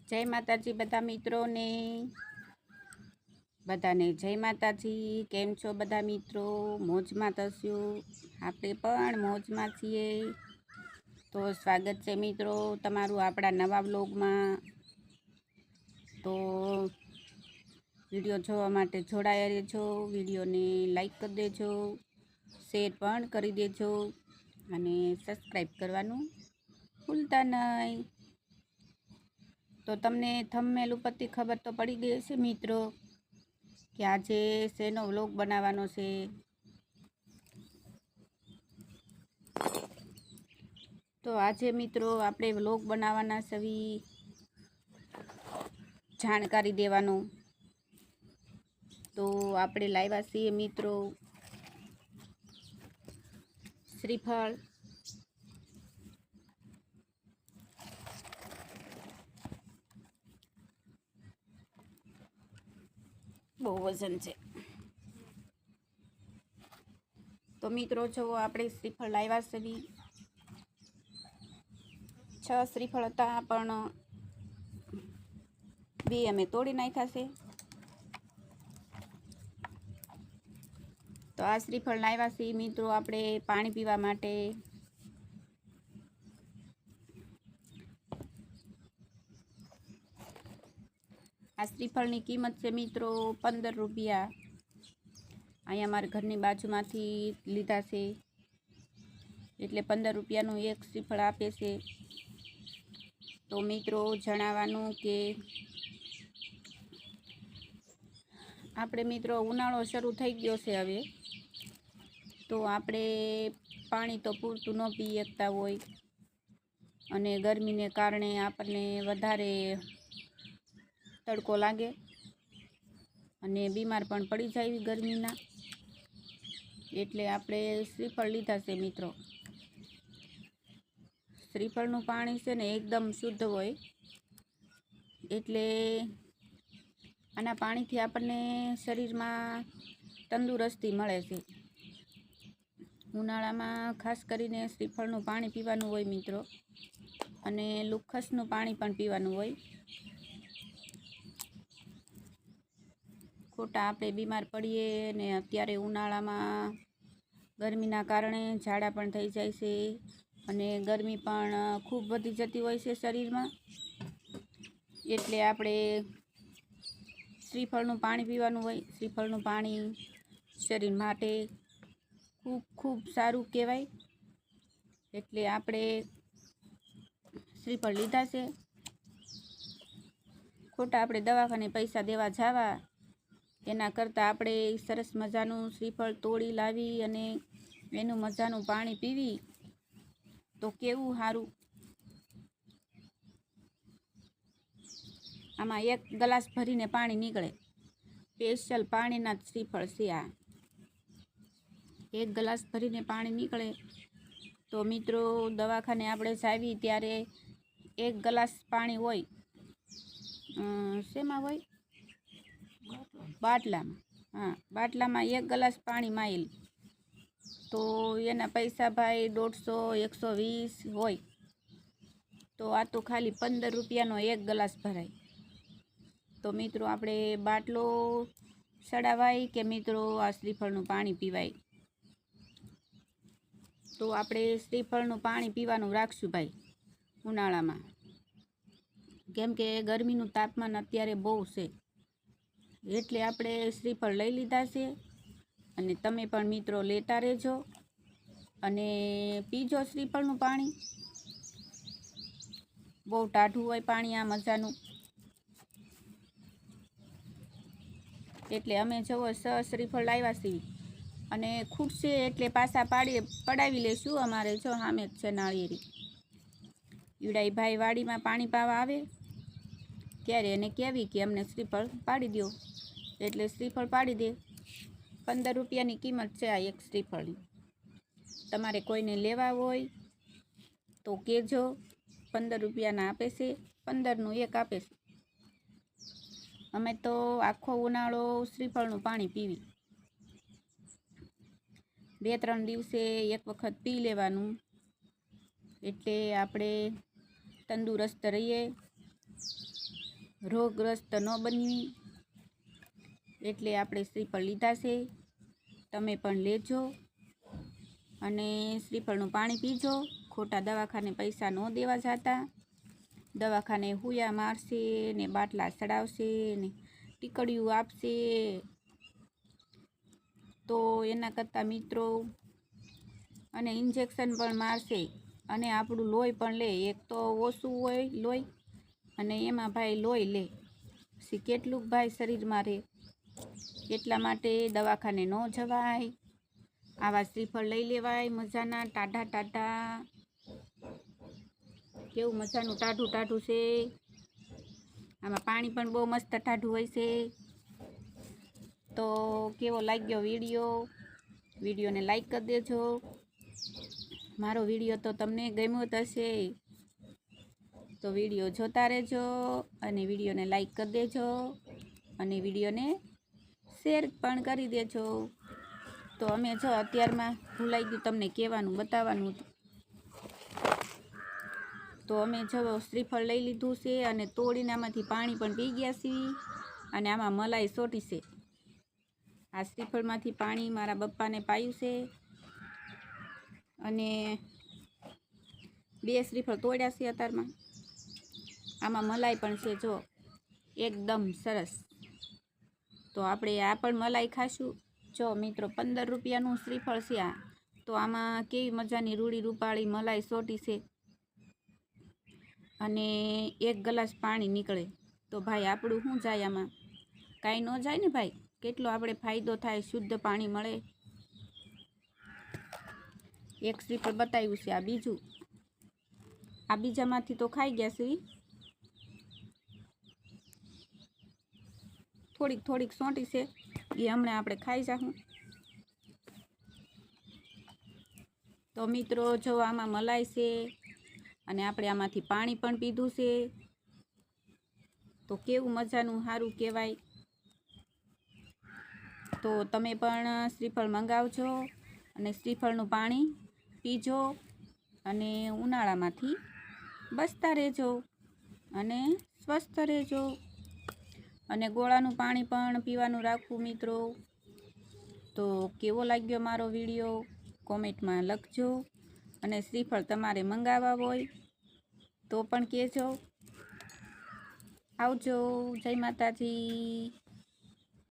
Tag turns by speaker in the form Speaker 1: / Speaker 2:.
Speaker 1: જય માતાજી બધા મિત્રોને, બધાને જય માતાજી। કેમ છો બધા મિત્રો? મોજમાં થશો? આપણે પણ મોજમાં છીએ। તો સ્વાગત છે મિત્રો તમારું આપણા નવા વ્લોગમાં। તો વિડીયો જોવા માટે જોડાયા રહેજો। વિડીયોને લાઈક કરી દેજો, શેર પણ કરી દેજો અને સબસ્ક્રાઈબ કરવાનું ભૂલતા નહીં। તો તમને થંબનેલ ઉપરથી ખબર તો પડી ગઈ હશે મિત્રો કે આજે શેનો વ્લોગ બનાવવાનો છે। તો આજે મિત્રો આપણે વ્લોગ બનાવવાના સવી જાણકારી દેવાનો। તો આપણે લાવ્યા છીએ મિત્રો શ્રીફળ। બહુ વજન છે। તો મિત્રો જો આપણે શ્રીફળ લાવ્યા છે, 6 શ્રીફળ હતા પણ 2 અમે તોડી નાખ્યા છે। તો આ શ્રીફળ લાવ્યા છે મિત્રો આપણે પાણી પીવા માટે। આ શ્રીફળની કિંમત છે મિત્રો 15 રૂપિયા। અહીંયા અમારા ઘરની બાજુમાંથી લીધા છે એટલે 15 રૂપિયાનું એક શ્રીફળ આપે છે। તો મિત્રો જણાવવાનું કે આપણે મિત્રો ઉનાળો શરૂ થઈ ગયો છે હવે, તો આપણે પાણી તો પૂરતું ન પી શકતા હોય અને ગરમીને કારણે આપણને વધારે તડકો લાગે અને બીમાર પણ પડી જાય ગરમીના, એટલે આપણે શ્રીફળ લીધા છે મિત્રો। શ્રીફળનું પાણી છે ને એકદમ શુદ્ધ હોય, એટલે આના પાણીથી આપણને શરીરમાં તંદુરસ્તી મળે છે। ઉનાળામાં ખાસ કરીને શ્રીફળનું પાણી પીવાનું હોય મિત્રો, અને લુખસનું પાણી પણ પીવાનું હોય। ખોટા આપણે બીમાર પડીએ ને અત્યારે ઉનાળામાં ગરમીના કારણે ઝાડા પણ થઈ જાય છે અને ગરમી પણ ખૂબ વધી જતી હોય છે શરીરમાં, એટલે આપણે શ્રીફળનું પાણી પીવાનું હોય। શ્રીફળનું પાણી શરીર માટે ખૂબ સારું કહેવાય, એટલે આપણે શ્રીફળ લીધા છે। ખોટા આપણે દવાખાને પૈસા દેવા જવા એના કરતાં આપણે સરસ મજાનું શ્રીફળ તોડી લાવી અને એનું મજાનું પાણી પીવી તો કેવું સારું। આમાં 1 ગ્લાસ ભરીને પાણી નીકળે, સ્પેશિયલ પાણીના જ શ્રીફળ છે આ। 1 ગ્લાસ ભરીને પાણી નીકળે। તો મિત્રો દવાખાને આપણે જાવી ત્યારે 1 ગ્લાસ પાણી હોય, શેમાં હોય? બાટલામાં। હા, બાટલામાં 1 ગ્લાસ પાણી માયેલ, તો એના પૈસા ભાઈ 150 120 હોય। તો આ તો ખાલી 15 રૂપિયાનો 1 ગ્લાસ ભરાય। તો મિત્રો આપણે બાટલો ચડાવાય કે મિત્રો આ શ્રીફળનું પાણી પીવાય? તો આપણે શ્રીફળનું પાણી પીવાનું રાખશું ભાઈ ઉનાળામાં, કેમ કે ગરમીનું તાપમાન અત્યારે બહુ છે, એટલે આપણે શ્રીફળ લઈ લીધા છે અને તમે પણ મિત્રો લેતા રહેજો અને પીજો શ્રીફળનું પાણી। બહુ ટાઢું હોય પાણી આ મજાનું, એટલે અમે જવો 6 શ્રીફળ લાવ્યા છીએ અને ખૂટશે એટલે પાછા પડાવી લેશું। અમારે જો સામે જ છે નાળિયેરી, ઈવડાઈ ભાઈ વાડીમાં પાણી પાવા આવે ત્યારે એને કહેવી કે અમને શ્રીફળ પાડી દો, એટલે શ્રીફળ પાડી દે। 15 રૂપિયાની કિંમત છે આ એક શ્રીફળની। તમારે કોઈને લેવા હોય તો કહેજો, 15 રૂપિયાના આપે છે, 15નું એક આપે છે। અમે તો આખો ઉનાળો શ્રીફળનું પાણી પીવી, 2-3 દિવસે એક વખત પી લેવાનું, એટલે આપણે તંદુરસ્ત રહીએ રોગગ્રસ્ત ન બનવી એટલે આપણે શ્રીફળ લીધા છે. તમે પણ લેજો અને શ્રીફળનું પાણી પીજો. ખોટા દવાખાને પૈસા ન દેવા જતા. દવાખાને હુયા મારશે ને બાટલા ચડાવશે ને ટીકડીયું આપશે, તો એના કરતાં મિત્રો અને ઇન્જેક્શન પણ મારશે અને આપણું લોહી પણ લે. એક તો ઓછું હોય લોહી અને એમાં ભાઈ લોહી લે, પછી કેટલુંક ભાઈ શરીરમાં રહે. એટલા માટે દવાખાને ન જવાય. આવા શ્રીફળ લઈ લેવાય મજાના ટાઢા ટાઢા. કેવું મજાનું ટાઢું ટાઢું છે. આમાં પાણી પણ બહુ મસ્ત ટાઢું હોય છે. તો કેવો લાગ્યો વિડીયોને લાઈક કરી દેજો. મારો વિડીયો તો તમને ગમ્યો હશે તો વિડીયો જોતા રહેજો અને વિડીયોને લાઈક કરી દેજો અને વિડીયોને શેર પણ કરી દેજો. તો અમે જો અત્યારમાં ભૂલાઈ ગયું તમને કહેવાનું બતાવવાનું હતું. તો અમે જો શ્રીફળ લઈ લીધું છે અને તોડીને આમાંથી પાણી પણ પી ગયા છીએ અને આમાં મલાઈ સોટી છે. આ શ્રીફળમાંથી પાણી મારા પપ્પાને પાયું છે અને 2 શ્રીફળ તોડ્યા છે અત્યારમાં. આમાં મલાઈ પણ છે જો એકદમ સરસ. તો આપણે આ પણ મલાઈ ખાશું. જો મિત્રો 15 રૂપિયાનું શ્રીફળ છે આ. તો આમાં કેવી મજાની રૂડી રૂપાળી મલાઈ સોટી છે અને 1 ગ્લાસ પાણી નીકળે. તો ભાઈ આપણું શું જાય આમાં? કાંઈ ન જાય ને ભાઈ. કેટલો આપણે ફાયદો થાય, શુદ્ધ પાણી મળે. એક શ્રીફળ બતાવ્યું છે, આ બીજું. આ બીજામાંથી તો ખાઈ ગયા છે. થોડીક સોંટી છે એ હમણાં આપણે ખાઈ જાશું. તો મિત્રો જો આમાં મલાઈ છે અને આપણે આમાંથી પાણી પણ પીધું છે. તો કેવું મજાનું સારું કહેવાય. તો તમે પણ શ્રીફળ મંગાવજો અને શ્રીફળનું પાણી પીજો અને ઉનાળામાંથી બચતા રહેજો અને સ્વસ્થ રહેજો. અને ગોળાનું પાણી પણ પીવાનું રાખવું મિત્રો. તો કેવો લાગ્યો મારો વિડીયો કોમેન્ટમાં લખજો અને શ્રીફળ તમારે મંગાવવા હોય તો પણ કહેજો. આવજો. જય માતાજી.